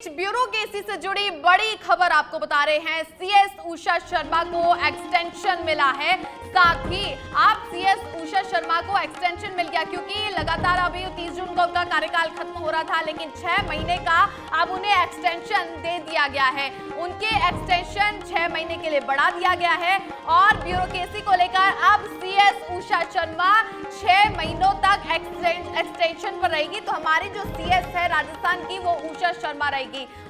Bureaucracy से जुड़ी बड़ी खबर आपको बता रहे हैं। सीएस उषा शर्मा को एक्सटेंशन मिला है। साथ ही आप सीएस उषा शर्मा को एक्सटेंशन मिल गया, क्योंकि लगातार अभी 30 जून को उनका कार्यकाल खत्म हो रहा था, लेकिन 6 महीने का अब उन्हें एक्सटेंशन दे दिया गया है। उनके एक्सटेंशन 6 महीने के लिए बढ़ा दिया गया है और ब्यूरोक्रेसी को लेकर अब सीएस उषा शर्मा 6 महीनों तक एक्सटेंशन पर रहेगी। तो हमारी जो सीएस है राजस्थान की, वो उषा शर्मा रहेगी।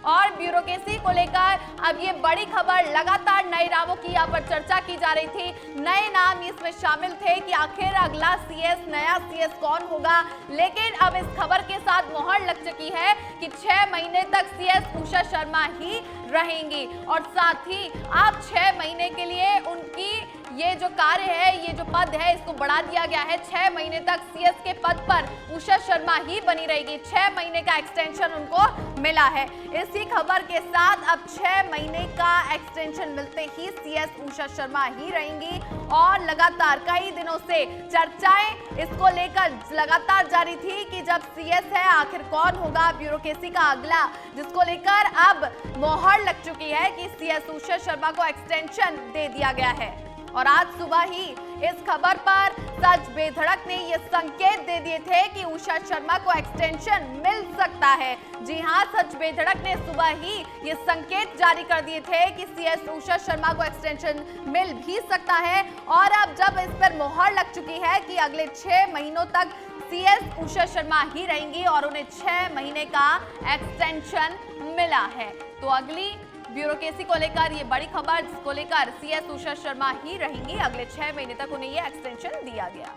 और ब्यूरोक्रेसी को लेकर अब ये बड़ी खबर, लगातार नए नामों की यहाँ पर चर्चा की जा रही थी। नए नाम इसमें शामिल थे कि आखिर अगला सीएस, नया सीएस कौन होगा। लेकिन अब इस खबर के साथ मोहर लग चुकी है कि 6 महीने तक सीएस उषा शर्मा ही रहेंगी और साथ ही अब 6 महीने के लिए उनकी ये जो कार्य है, ये जो पद है, इसको बढ़ा दिया गया है। 6 महीने तक सीएस के पद पर उषा शर्मा ही बनी रहेगी। 6 महीने का एक्सटेंशन उनको मिला है। इसी खबर के साथ अब 6 महीने का एक्सटेंशन मिलते ही सीएस उषा शर्मा ही रहेंगी और लगातार कई दिनों से चर्चाएं इसको लेकर लगातार जारी थी कि जब सीएस है आखिर कौन होगा ब्यूरोक्रेसी का अगला, जिसको लेकर अब मोहर लग चुकी है कि सीएस उषा शर्मा को एक्सटेंशन दे दिया गया है। और आज सुबह ही इस खबर पर सच बेधड़क ने ये संकेत दे दिए थे कि उषा शर्मा को एक्सटेंशन मिल सकता है। जी हां, सच बेधड़क ने सुबह ही ये संकेत जारी कर दिए थे कि सीएस उषा शर्मा को एक्सटेंशन मिल भी सकता है। और अब जब इस पर मोहर लग चुकी है कि अगले 6 महीनों तक सीएस उषा शर्मा ही रहेंगी और उन्हें 6 महीने का एक्सटेंशन मिला है, तो अगली ब्यूरोक्रेसी को लेकर ये बड़ी खबर, जिसको लेकर सीएस उषा शर्मा ही रहेंगी। अगले 6 महीने तक उन्हें ये एक्सटेंशन दिया गया।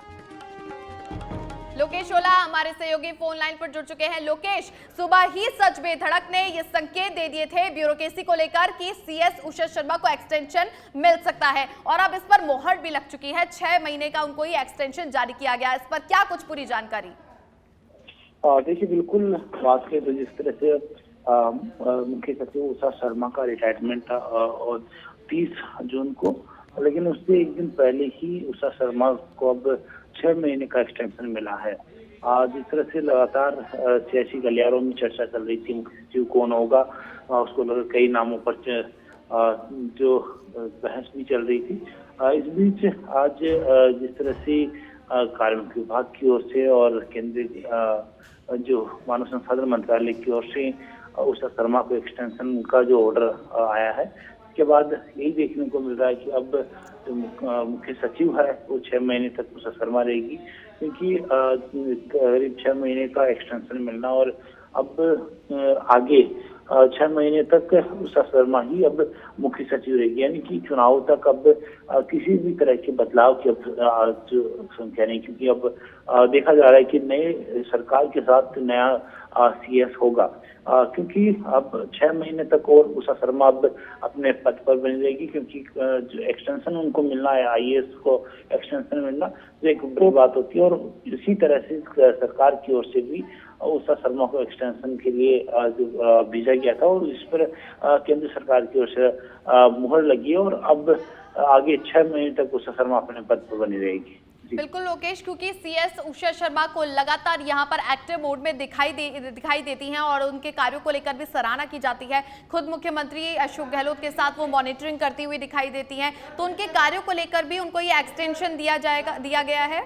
लोकेश ओला हमारे सहयोगी फोन लाइन पर जुड़ चुके हैं। लोकेश, सुबह ही सच बेधड़क ने ये संकेत दे दिए थे ब्यूरोक्रेसी को लेकर कि सीएस उषा शर्मा को एक्सटेंशन मिल सकता है और अब इस पर मोहर भी लग चुकी है। 6 महीने का उनको ये एक्सटेंशन जारी किया गया। इस पर क्या कुछ पूरी जानकारी? देखिए, बिल्कुल बात है तो जिस तरह से मुख्य सचिव उषा शर्मा का रिटायरमेंट था और 30 जून को, लेकिन उससे एक दिन पहले ही उषा शर्मा को अब 6 महीने का एक्सटेंशन मिला है। जिस तरह से लगातार सियासी गलियारों में चर्चा चल रही थी मुख्य सचिव कौन होगा, उसको लेकर कई नामों पर जो बहस भी चल रही थी। इस बीच आज जिस तरह से कार्मिक विभाग की ओर से और केंद्रीय जो मानव संसाधन मंत्रालय की ओर से उषा शर्मा को एक्सटेंशन का जो ऑर्डर आया है, उसके बाद यही देखने को मिल रहा है कि अब जो मुख्य सचिव है वो 6 महीने तक उषा शर्मा रहेगी, क्योंकि करीब 6 महीने का एक्सटेंशन मिलना और अब आगे 6 महीने तक उषा शर्मा ही अब मुख्य सचिव रहेगी। यानी कि चुनाव तक अब किसी भी तरह के बदलाव की अब जो संख्या नहीं, क्योंकि अब देखा जा रहा है कि नए सरकार के साथ नया सीएस होगा, क्योंकि अब 6 महीने तक और उषा शर्मा अब अपने पद पर बनी रहेगी, क्योंकि जो एक्सटेंशन उनको मिलना है, आईएएस को एक्सटेंशन मिलना तो एक बड़ी बात होती है। और इसी तरह से सरकार की ओर से भी उषा शर्मा को एक्सटेंशन के लिए जो भेजा गया था और इस पर केंद्र सरकार की ओर से मुहर लगी है और अब आगे 6 महीने तक उषा शर्मा अपने पद पर बनी रहेगी। बिल्कुल लोकेश, क्योंकि सीएस उषा शर्मा को लगातार यहाँ पर एक्टिव मोड में दिखाई देती हैं और उनके कार्यों को लेकर भी सराहना की जाती है। खुद मुख्यमंत्री अशोक गहलोत के साथ वो मॉनिटरिंग करती हुई दिखाई देती हैं, तो उनके कार्यों को लेकर भी उनको ये एक्सटेंशन दिया गया है,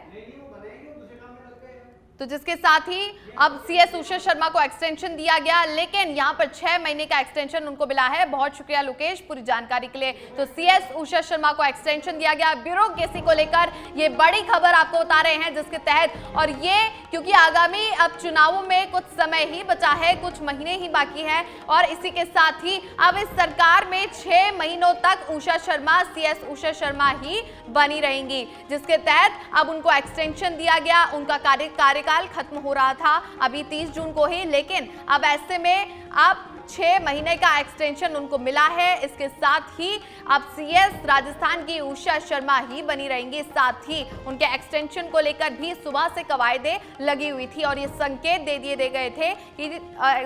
तो जिसके साथ ही अब सीएस उषा शर्मा को एक्सटेंशन दिया गया। लेकिन यहाँ पर 6 महीने का एक्सटेंशन उनको मिला है। बहुत शुक्रिया लोकेश पूरी जानकारी के लिए। तो सीएस उषा शर्मा को एक्सटेंशन दिया गया। ब्यूरोक्रेसी को लेकर ये बड़ी खबर आपको बता रहे हैं, जिसके तहत, और ये क्योंकि आगामी अब चुनावों में कुछ समय ही बचा है, कुछ महीने ही बाकी है और इसी के साथ ही अब इस सरकार में 6 महीनों तक उषा शर्मा, सीएस उषा शर्मा ही बनी रहेंगी, जिसके तहत अब उनको एक्सटेंशन दिया गया। उनका कार्यकाल खत्म हो रहा था अभी 30 जून को ही, लेकिन अब ऐसे में अब 6 महीने का एक्सटेंशन उनको मिला है। इसके साथ ही अब सीएस राजस्थान की उषा शर्मा ही बनी रहेंगी। साथ ही उनके एक्सटेंशन को लेकर भी सुबह से कवायदे लगी हुई थी और ये संकेत दे गए थे कि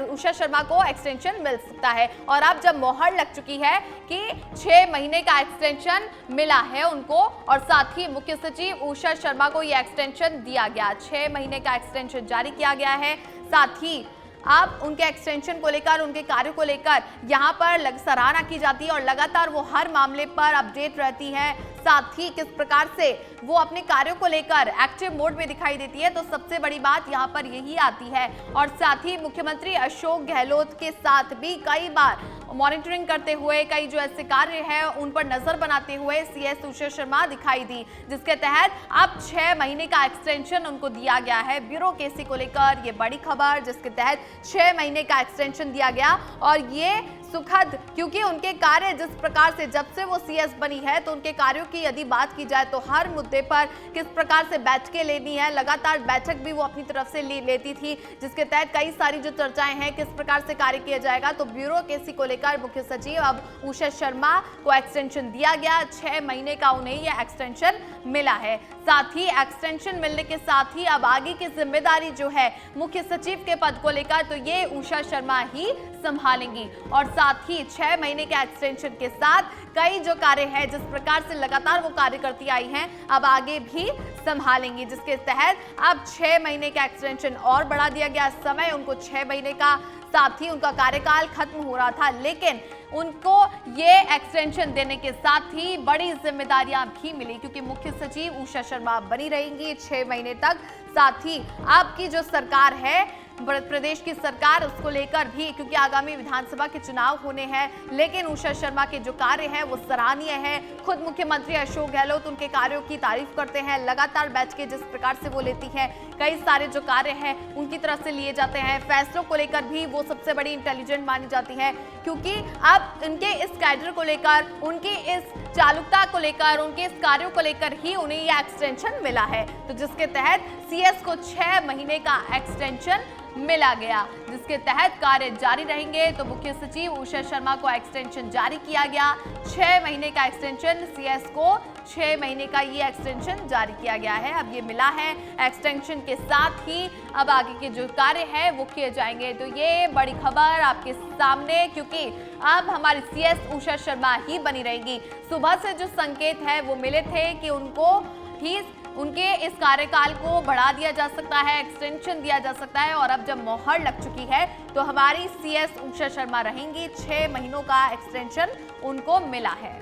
उषा शर्मा को एक्सटेंशन मिल सकता है। और अब जब मोहर लग चुकी है कि 6 महीने का एक्सटेंशन मिला है उनको और साथ ही मुख्य सचिव उषा शर्मा को ये एक्सटेंशन दिया गया, 6 महीने का एक्सटेंशन जारी किया गया है। साथ ही अब उनके एक्सटेंशन को लेकर, उनके कार्यों को लेकर यहाँ पर सराहना की जाती है और लगातार वो हर मामले पर अपडेट रहती है। साथ ही किस प्रकार से वो अपने कार्यों को लेकर एक्टिव मोड में दिखाई देती है, तो सबसे बड़ी बात यहाँ पर यही आती है। और साथ ही मुख्यमंत्री अशोक गहलोत के साथ भी कई बार मॉनिटरिंग करते हुए, कई जो ऐसे कार्य हैं उन पर नजर बनाते हुए सीएस उषा शर्मा दिखाई दी, जिसके तहत अब 6 महीने का एक्सटेंशन उनको दिया गया है ब्यूरोक्रेसी को लेकर। ये बड़ी खबर, जिसके तहत 6 महीने का एक्सटेंशन दिया गया और ये सुखद, क्योंकि उनके कार्य जिस प्रकार से जब से वो सीएस बनी है, तो उनके कार्यों की यदि बात की जाए तो हर मुद्दे पर किस प्रकार से बैठकें लेनी है, लगातार बैठक भी वो अपनी तरफ से लेती थी, जिसके तहत कई सारी जो चर्चाएं हैं किस प्रकार से कार्य किया जाएगा। तो ब्यूरोक्रेसी को लेकर मुख्य सचिव अब उषा शर्मा को एक्सटेंशन दिया गया, 6 महीने का उन्हें यह एक्सटेंशन मिला है। साथ ही एक्सटेंशन मिलने के साथ ही अब आगे की जिम्मेदारी जो है मुख्य सचिव के पद को लेकर, तो ये उषा शर्मा ही संभालेंगी। और साथ ही 6 महीने के एक्सटेंशन के साथ कई जो कार्य है, जिस प्रकार से लगातार वो कार्य करती आई हैं, अब आगे भी संभालेंगी, जिसके तहत अब 6 महीने का एक्सटेंशन और बढ़ा दिया गया समय उनको 6 महीने का। साथ ही उनका कार्यकाल खत्म हो रहा था, लेकिन उनको ये एक्सटेंशन देने के साथ ही बड़ी जिम्मेदारियां भी मिली, क्योंकि मुख्य सचिव उषा शर्मा बनी रहेंगी 6 महीने तक। साथ ही आपकी जो सरकार है, प्रदेश की सरकार, उसको लेकर भी, क्योंकि आगामी विधानसभा के चुनाव होने हैं, लेकिन उषा शर्मा के जो कार्य है वो सराहनीय है। खुद मुख्यमंत्री अशोक गहलोत उनके कार्यों की तारीफ करते हैं, लगातार बैठ के जिस प्रकार से वो लेती है, कई सारे जो कार्य हैं उनकी तरफ से लिए जाते हैं। फैसलों को लेकर भी वो सबसे बड़ी इंटेलिजेंट मानी जाती है, क्योंकि अब उनके इस कैडर को लेकर, उनकी इस चालुकता को लेकर, उनके इस कार्यों को लेकर ही उन्हें यह एक्सटेंशन मिला है, तो जिसके तहत सीएस को 6 महीने का एक्सटेंशन मिला गया, जिसके तहत कार्य जारी रहेंगे। तो मुख्य सचिव उषा शर्मा को एक्सटेंशन जारी किया गया, 6 महीने का एक्सटेंशन, सीएस को 6 महीने का ये एक्सटेंशन जारी किया गया है। अब ये मिला है, एक्सटेंशन के साथ ही अब आगे के जो कार्य है वो किए जाएंगे। तो ये बड़ी खबर आपके सामने, क्योंकि अब हमारी सीएस उषा शर्मा ही बनी रहेगी। सुबह से जो संकेत है वो मिले थे कि उनको ही उनके इस कार्यकाल को बढ़ा दिया जा सकता है, एक्सटेंशन दिया जा सकता है, और अब जब मोहर लग चुकी है तो हमारी सीएस उषा शर्मा रहेंगी, 6 महीनों का एक्सटेंशन उनको मिला है।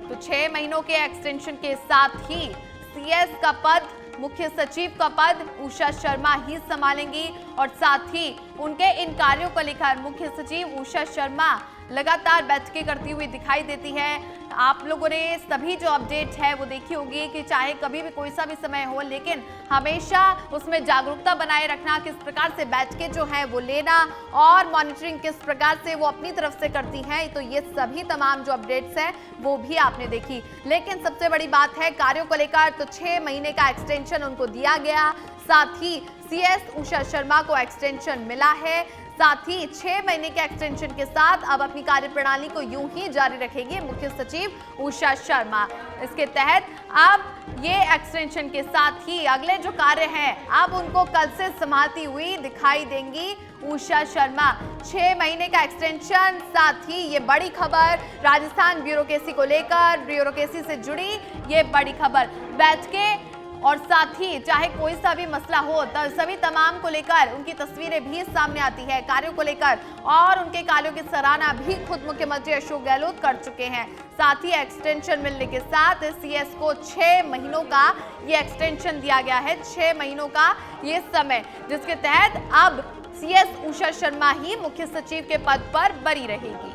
तो 6 महीनों के एक्सटेंशन के साथ ही सीएस का पद, मुख्य सचिव का पद उषा शर्मा ही संभालेंगी। और साथ ही उनके इन कार्यों को लेकर मुख्य सचिव उषा शर्मा लगातार बैठकें करती हुई दिखाई देती है। आप लोगों ने सभी जो अपडेट है वो देखी होगी कि चाहे कभी भी कोई सा भी समय हो, लेकिन हमेशा उसमें जागरूकता बनाए रखना, किस प्रकार से बैठकें जो है वो लेना और मॉनिटरिंग किस प्रकार से वो अपनी तरफ से करती हैं, तो ये सभी तमाम जो अपडेट्स हैं वो भी आपने देखी। लेकिन सबसे बड़ी बात है कार्यों को लेकर, तो 6 महीने का एक्सटेंशन उनको दिया गया, साथ ही सीएस उषा शर्मा को एक्सटेंशन मिला है। साथ ही 6 महीने के एक्सटेंशन के साथ अब अपनी कार्यप्रणाली को यूं ही जारी रखेगी मुख्य सचिव उषा शर्मा। इसके तहत अब ये एक्सटेंशन के साथ ही अगले जो कार्य हैं अब उनको कल से संभालती हुई दिखाई देंगी उषा शर्मा। 6 महीने का एक्सटेंशन, साथ ही ये बड़ी खबर राजस्थान ब्यूरोक्रेसी को लेकर, ब्यूरोक्रेसी से जुड़ी ये बड़ी खबर, बैठकें और साथ ही चाहे कोई सा भी मसला हो तो सभी तमाम को लेकर उनकी तस्वीरें भी सामने आती है, कार्यों को लेकर, और उनके कार्यों की सराहना भी खुद मुख्यमंत्री अशोक गहलोत कर चुके हैं। साथ ही एक्सटेंशन मिलने के साथ सीएस को 6 महीनों का ये एक्सटेंशन दिया गया है, 6 महीनों का ये समय, जिसके तहत अब सीएस उषा शर्मा ही मुख्य सचिव के पद पर बनी रहेगी,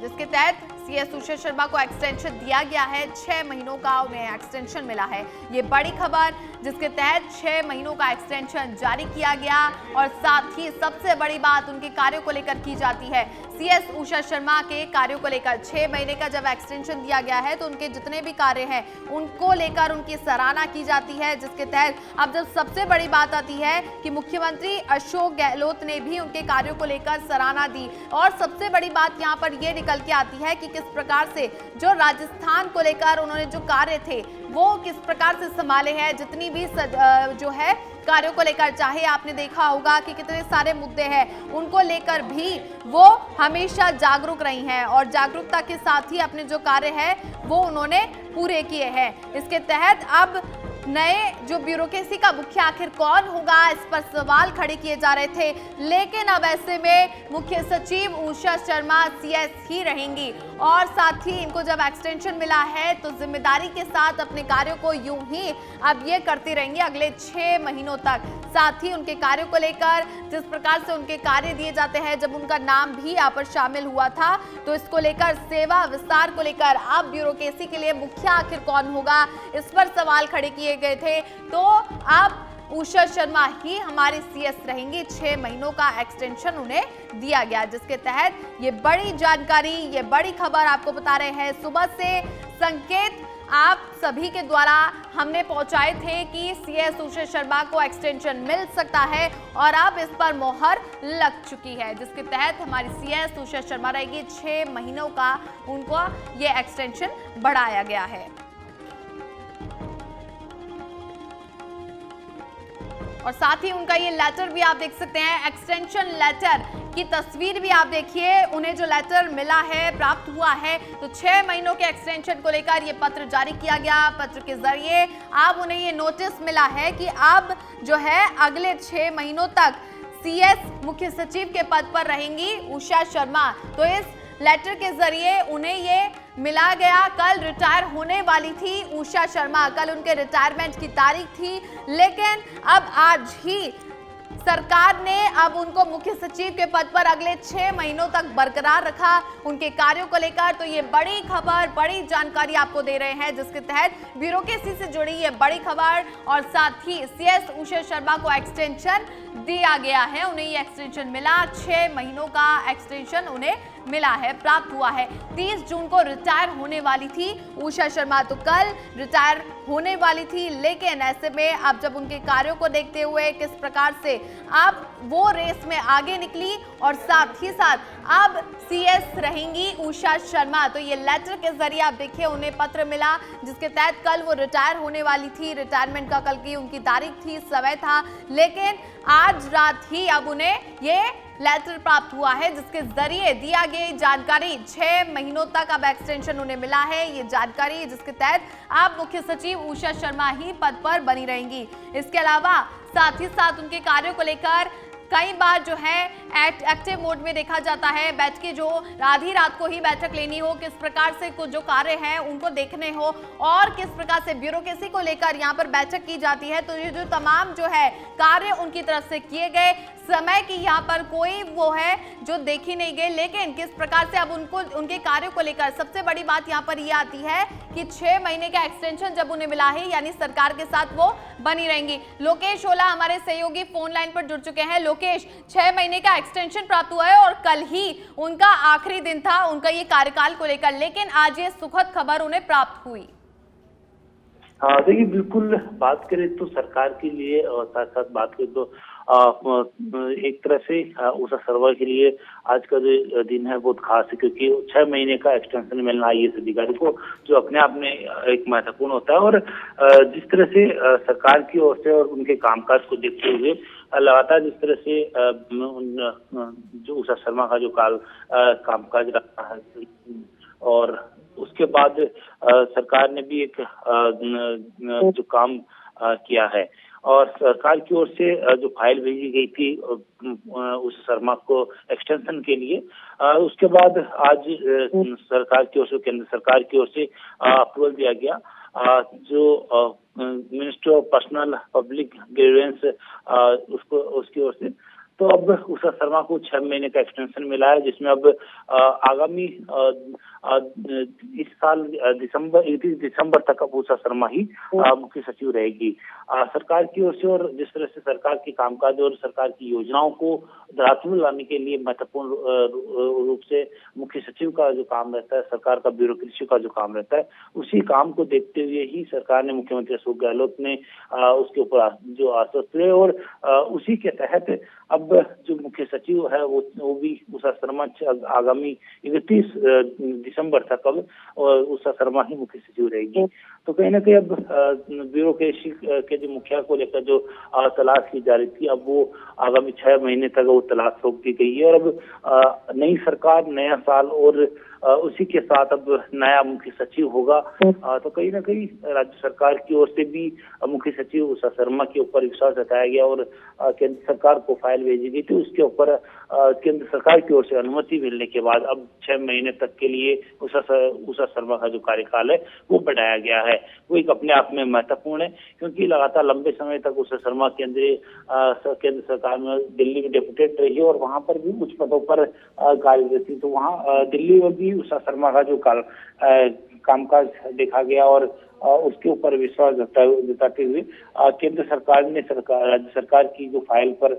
जिसके तहत सीएस उषा शर्मा को एक्सटेंशन दिया गया है, 6 महीनों का उन्हें एक्सटेंशन मिला है। ये बड़ी खबर, जिसके तहत 6 महीनों का एक्सटेंशन जारी किया गया, और साथ ही सबसे बड़ी बात उनके कार्यों को लेकर की जाती है। सीएस उषा शर्मा के कार्यों को लेकर 6 महीने का जब एक्सटेंशन दिया गया है तो उनके जितने भी कार्य हैं उनको लेकर उनकी सराहना की जाती है, जिसके तहत अब जब सबसे बड़ी बात आती है कि मुख्यमंत्री अशोक गहलोत ने भी उनके कार्यों को लेकर सराहना दी, और सबसे बड़ी बात यहाँ पर यह निकल के आती है कि किस प्रकार से जो राजस्थान को लेकर उन्होंने जो कार्य थे वो किस प्रकार से संभाले हैं, जितनी भी जो है कार्यों को लेकर, चाहे आपने देखा होगा कि कितने सारे मुद्दे हैं उनको लेकर भी वो हमेशा जागरूक रही हैं, और जागरूकता के साथ ही अपने जो कार्य है वो उन्होंने पूरे किए हैं। इसके तहत अब नए जो ब्यूरोक्रेसी का मुखिया आखिर कौन होगा, इस पर सवाल खड़े किए जा रहे थे। लेकिन अब ऐसे में मुख्य सचिव उषा शर्मा सीएस ही रहेंगी और साथ ही इनको जब एक्सटेंशन मिला है तो जिम्मेदारी के साथ अपने कार्यों को यूं ही अब ये करती रहेंगी अगले 6 महीनों तक। साथ ही उनके कार्यों को लेकर जिस प्रकार से उनके कार्य दिए जाते हैं, जब उनका नाम भी यहाँ पर शामिल हुआ था, तो इसको लेकर सेवा विस्तार को लेकर अब ब्यूरोक्रेसी के लिए मुखिया आखिर कौन होगा, इस पर सवाल खड़े किए गए थे। तो अब उषा शर्मा ही हमारी सीएस रहेंगी। 6 महीनों का एक्सटेंशन उन्हें दिया गया, जिसके तहत ये बड़ी जानकारी, ये बड़ी खबर आपको बता रहे हैं। सुबह से संकेत आप सभी के द्वारा हमने पहुंचाए थे कि सीएस उषा शर्मा को एक्सटेंशन मिल सकता है और अब इस पर मोहर लग चुकी है, जिसके तहत हमारी सीएस उषा शर्मा रहेगी। 6 महीनों का उनको ये एक्सटेंशन बढ़ाया गया है। और साथ ही उनका ये लेटर भी आप देख सकते हैं, एक्सटेंशन लेटर की तस्वीर भी आप देखिए। उन्हें जो लेटर मिला है, प्राप्त हुआ है, तो 6 महीनों के एक्सटेंशन को लेकर ये पत्र जारी किया गया। पत्र के जरिए अब उन्हें ये नोटिस मिला है कि अब जो है अगले 6 महीनों तक सीएस मुख्य सचिव के पद पर रहेंगी उषा शर्मा। तो इस लेटर के जरिए उन्हें ये मिला गया। कल रिटायर होने वाली थी उषा शर्मा, कल उनके रिटायरमेंट की तारीख थी, लेकिन अब आज ही सरकार ने अब उनको मुख्य सचिव के पद पर अगले 6 महीनों तक बरकरार रखा उनके कार्यों को लेकर। तो ये बड़ी खबर, बड़ी जानकारी आपको दे रहे हैं, जिसके तहत ब्यूरोक्रेसी से जुड़ी ये बड़ी खबर और साथ ही सीएस उषा शर्मा को एक्सटेंशन दिया गया है। उन्हें ये एक्सटेंशन मिला, 6 महीनों का एक्सटेंशन उन्हें मिला है, प्राप्त हुआ है। 30 जून को रिटायर होने वाली थी उषा शर्मा, तो कल रिटायर होने वाली थी, लेकिन ऐसे में अब जब उनके कार्यों को देखते हुए किस प्रकार से अब वो रेस में आगे निकली और साथ ही साथ अब सीएस रहेंगी उषा शर्मा। तो ये लेटर के जरिए आप देखिए उन्हें पत्र मिला, जिसके तहत कल वो रिटायर होने वाली थी। रिटायरमेंट का कल की उनकी तारीख थी, समय था, लेकिन आज रात ही अब उन्हें ये लेटर प्राप्त हुआ है, जिसके जरिए दिया गई जानकारी 6 महीनों तक अब एक्सटेंशन उन्हें मिला है। ये जानकारी जिसके तहत अब मुख्य सचिव उषा शर्मा ही पद पर बनी रहेंगी। इसके अलावा साथ ही साथ उनके कार्यों को लेकर कई बार जो है एक्टिव मोड में देखा जाता है, बैठ के जो आधी रात को ही बैठक लेनी हो, किस प्रकार से कुछ जो कार्य हैं उनको देखने हो और किस प्रकार से ब्यूरोक्रेसी को लेकर यहाँ पर बैठक की जाती है। तो ये जो तमाम जो है कार्य उनकी तरफ से किए गए, समय की यहाँ पर कोई वो है जो देखी नहीं गई, लेकिन किस प्रकार से अब उनको उनके कार्यों को लेकर सबसे बड़ी बात यहाँ पर ये आती है कि 6 महीने का एक्सटेंशन जब उन्हें मिला है, यानी सरकार के साथ वो बनी रहेंगी। लोकेश ओला हमारे सहयोगी फोन लाइन पर जुड़ चुके हैं। लोकेश, 6 महीने का एक्सटेंशन प्राप्त हुआ है और कल ही उनका आखिरी दिन था उनका ये कार्यकाल को लेकर, लेकिन आज ये सुखद खबर उन्हें प्राप्त हुई। हाँ देखिए, बिल्कुल बात करें तो सरकार के लिए और साथ साथ बात करें तो एक तरह से उषा शर्मा के लिए आज का जो दिन है बहुत खास है, क्योंकि 6 महीने का एक्सटेंशन मिलना IAS अधिकारी को जो अपने आप में एक महत्वपूर्ण होता है। और जिस तरह से सरकार की ओर से और उनके कामकाज को देखते हुए लगातार जिस तरह से जो उषा शर्मा का जो कामकाज रहा है और उसके बाद सरकार ने भी एक जो काम किया है और सरकार की ओर से जो फाइल भेजी गई थी उस शर्मा को एक्सटेंशन के लिए, उसके बाद आज सरकार की ओर से, केंद्र सरकार की ओर से अप्रूवल दिया गया। जो ministry of personnel public grievance उसकी ओर से, तो अब उषा शर्मा को 6 महीने का एक्सटेंशन मिला है, जिसमें अब आगामी इस साल 31 दिसंबर तक अब उषा शर्मा ही मुख्य सचिव रहेगी सरकार की ओर से। और जिस तरह से सरकार के कामकाज और सरकार की योजनाओं को धरातल लाने के लिए महत्वपूर्ण रूप से मुख्य सचिव का जो काम रहता है, सरकार का ब्यूरोक्रेसी का जो काम रहता है, उसी काम को देखते हुए ही सरकार ने, मुख्यमंत्री अशोक गहलोत ने उसके ऊपर जो आश्वस्त हुए और उसी के तहत अब जो मुख्य सचिव है वो भी उषा शर्मा आगामी 31 दिसंबर तक अब उषा शर्मा ही मुख्य सचिव रहेगी। तो कहीं ना कहीं अब ब्यूरोक्रेसी के जो मुखिया को लेकर जो तलाश की जा रही थी, अब वो आगामी 6 महीने तक वो तलाश रोक दी गई है। और अब नई सरकार, नया साल और उसी के साथ अब नया मुख्य सचिव होगा। तो कहीं ना कहीं राज्य सरकार की ओर से भी मुख्य सचिव उषा शर्मा के ऊपर विश्वास जताया गया और केंद्र सरकार को फाइल भेजी गई थी। उसके ऊपर केंद्र सरकार की ओर से अनुमति मिलने के बाद अब 6 महीने तक के लिए उषा शर्मा का जो कार्यकाल है वो बढ़ाया गया है। वो एक अपने आप में महत्वपूर्ण है, क्योंकि लगातार लंबे समय तक उषा शर्मा केंद्र सरकार में दिल्ली में डेपुटेड रही और वहां पर भी कुछ पदों पर कार्यरत थी। तो वहां दिल्ली में भी उषा शर्मा का जो कामकाज देखा गया और उसके ऊपर विश्वास जताते हुए केंद्र सरकार ने राज्य सरकार की जो फाइल पर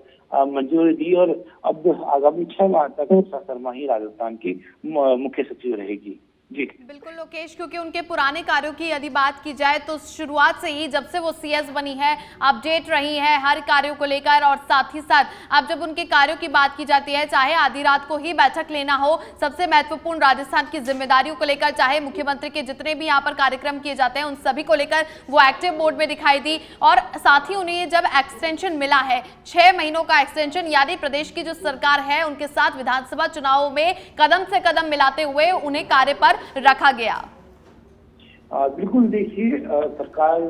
मंजूरी दी और अब आगामी 6 माह तक उषा शर्मा ही राजस्थान की मुख्य सचिव रहेगी। जी बिल्कुल लोकेश, क्योंकि उनके पुराने कार्यों की यदि बात की जाए तो शुरुआत से ही जब से वो सीएस बनी है अपडेट रही है हर कार्यों को लेकर, और साथ ही साथ अब जब उनके कार्यों की बात की जाती है, चाहे आधी रात को ही बैठक लेना हो सबसे महत्वपूर्ण राजस्थान की जिम्मेदारियों को लेकर, चाहे मुख्यमंत्री के जितने भी यहाँ पर कार्यक्रम किए जाते हैं उन सभी को लेकर वो एक्टिव मोड में दिखाई दी। और साथ ही उन्हें जब एक्सटेंशन मिला है 6 महीनों का एक्सटेंशन, यानी प्रदेश की जो सरकार है उनके साथ विधानसभा चुनावों में कदम से कदम मिलाते हुए उन्हें कार्य पर रखा गया। बिल्कुल, देखिए सरकार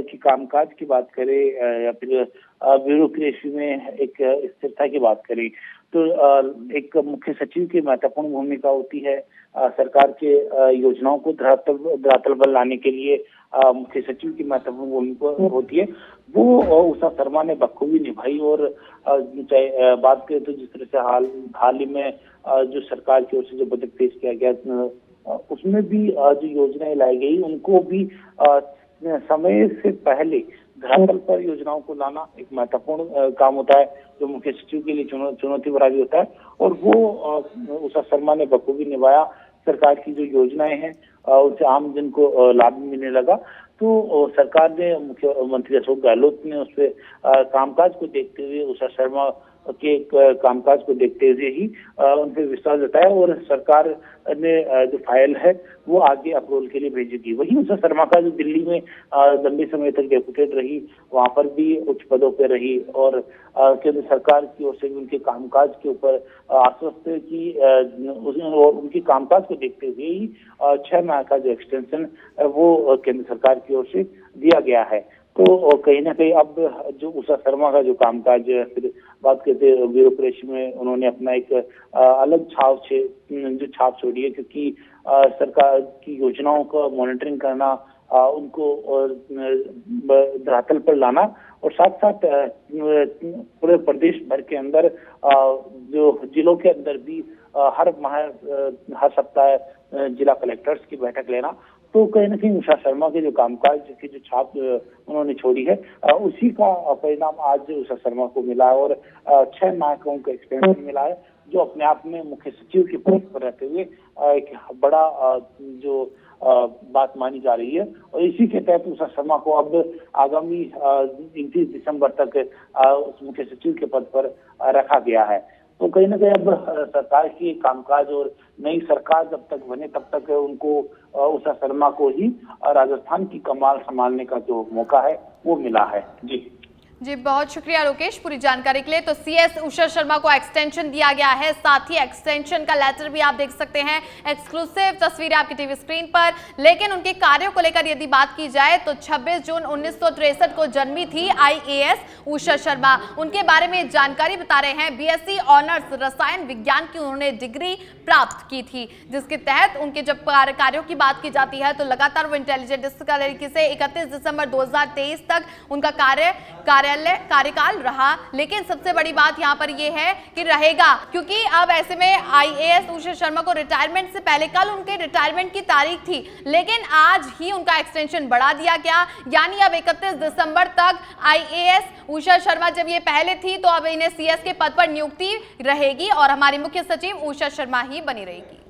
की कामकाज की बात करें या फिर ब्यूरोक्रेसी में एक स्थिरता की बात करें तो एक मुख्य सचिव की महत्वपूर्ण भूमिका होती है। सरकार के योजनाओं को धरातल पर लाने के लिए मुख्य सचिव की महत्वपूर्ण भूमिका होती है। वो उषा शर्मा ने बखूबी निभाई और चाहे बात करें तो जिस तरह से हाल ही में जो सरकार की ओर से जो बजट पेश किया गया उसमें भी जो योजनाएं लाई गई उनको भी समय से पहले धरातल पर योजनाओं को लाना एक महत्वपूर्ण काम होता है, जो मुख्य सचिव के लिए चुनौती भरा भी होता है। और वो उषा शर्मा ने बखूबी निभाया। सरकार की जो योजनाएं हैं उनसे आम जन को लाभ मिलने लगा। तो सरकार ने मुख्यमंत्री अशोक गहलोत ने उस पर कामकाज को देखते हुए उषा शर्मा के कामकाज को देखते हुए ही उन पर विश्वास जताया और सरकार ने जो फाइल है वो आगे अप्रूवल के लिए भेजी गई। वही उषा शर्मा का जो दिल्ली में लंबे समय तक डेपुटेड रही, वहां पर भी उच्च पदों पर रही और केंद्र सरकार की ओर से भी उनके कामकाज के ऊपर आश्वस्त की और उनके कामकाज को देखते हुए ही 6 माह का जो एक्सटेंशन वो केंद्र सरकार की ओर से दिया गया है। तो कहीं ना कहीं अब जो उषा शर्मा का जो कामकाज है, फिर बात करते हैं ब्यूरोक्रेसी में उन्होंने अपना एक अलग छाप छोड़ी है, क्योंकि सरकार की योजनाओं का मॉनिटरिंग करना, उनको धरातल पर लाना और साथ साथ पूरे प्रदेश भर के अंदर जो जिलों के अंदर भी हर सप्ताह जिला कलेक्टर्स की बैठक लेना। तो कहीं ना कहीं उषा शर्मा के जो कामकाज की जो छाप उन्होंने छोड़ी है उसी का परिणाम आज उषा शर्मा को मिला है और 6 माह का उनको एक्सटेंशन मिला है, जो अपने आप में मुख्य सचिव के पद पर रहते हुए एक बड़ा जो बात मानी जा रही है। और इसी के तहत उषा शर्मा को अब आगामी 29 दिसंबर तक उस मुख्य सचिव के पद पर रखा गया है। तो कहीं ना कहीं अब सरकार की कामकाज और नई सरकार जब तक बने तब तक उनको उषा शर्मा को ही राजस्थान की कमान संभालने का जो मौका है वो मिला है। जी बहुत शुक्रिया लोकेश पूरी जानकारी के लिए। तो सीएस उषा शर्मा को एक्सटेंशन दिया गया है, साथ ही एक्सटेंशन का लेटर भी आप देख सकते हैं, एक्सक्लूसिव तस्वीरें आपकी टीवी स्क्रीन पर। लेकिन उनके कार्यों को लेकर यदि बात की जाए तो 26 जून 1963 को जन्मी थी आईएएस उषा शर्मा। उनके बारे में जानकारी बता रहे हैं, बीएससी ऑनर्स रसायन विज्ञान की उन्होंने डिग्री प्राप्त की थी, जिसके तहत उनके जब कार्यों की बात की जाती है तो लगातार वो इंटेलिजेंट तरीके से 31 दिसंबर 2023 तक उनका कार्यकाल रहा। लेकिन सबसे बड़ी बात यहाँ पर यह है कि रहेगा, क्योंकि अब ऐसे में आईएएस उषा शर्मा को रिटायरमेंट से पहले, कल उनके रिटायरमेंट की तारीख थी, लेकिन आज ही उनका एक्सटेंशन बढ़ा दिया गया, यानी अब 31 दिसंबर तक आईएएस उषा शर्मा, जब ये पहले थी तो अब इन्हें सीएस के पद पर नियुक्ति रहेगी और हमारी मुख्य सचिव उषा शर्मा ही बनी रहेगी।